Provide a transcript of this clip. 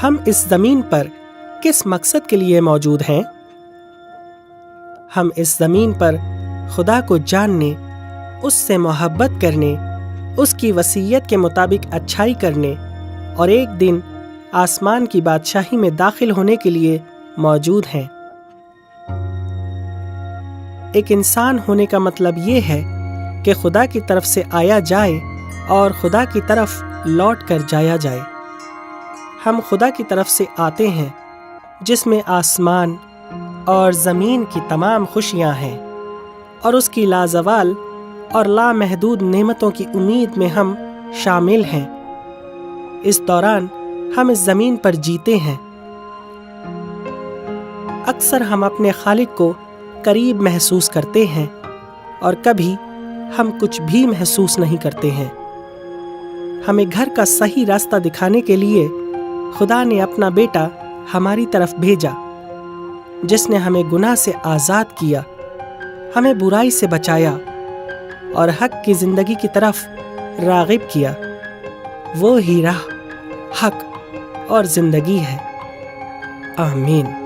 ہم اس زمین پر کس مقصد کے لیے موجود ہیں؟ ہم اس زمین پر خدا کو جاننے، اس سے محبت کرنے، اس کی وصیت کے مطابق اچھائی کرنے اور ایک دن آسمان کی بادشاہی میں داخل ہونے کے لیے موجود ہیں۔ ایک انسان ہونے کا مطلب یہ ہے کہ خدا کی طرف سے آیا جائے اور خدا کی طرف لوٹ کر جایا جائے۔ ہم خدا کی طرف سے آتے ہیں جس میں آسمان اور زمین کی تمام خوشیاں ہیں، اور اس کی لازوال اور لامحدود نعمتوں کی امید میں ہم شامل ہیں۔ اس دوران ہم اس زمین پر جیتے ہیں۔ اکثر ہم اپنے خالق کو قریب محسوس کرتے ہیں اور کبھی ہم کچھ بھی محسوس نہیں کرتے ہیں۔ ہمیں گھر کا صحیح راستہ دکھانے کے لیے خدا نے اپنا بیٹا ہماری طرف بھیجا، جس نے ہمیں گناہ سے آزاد کیا، ہمیں برائی سے بچایا اور حق کی زندگی کی طرف راغب کیا۔ وہ ہی راہ، حق اور زندگی ہے۔ آمین۔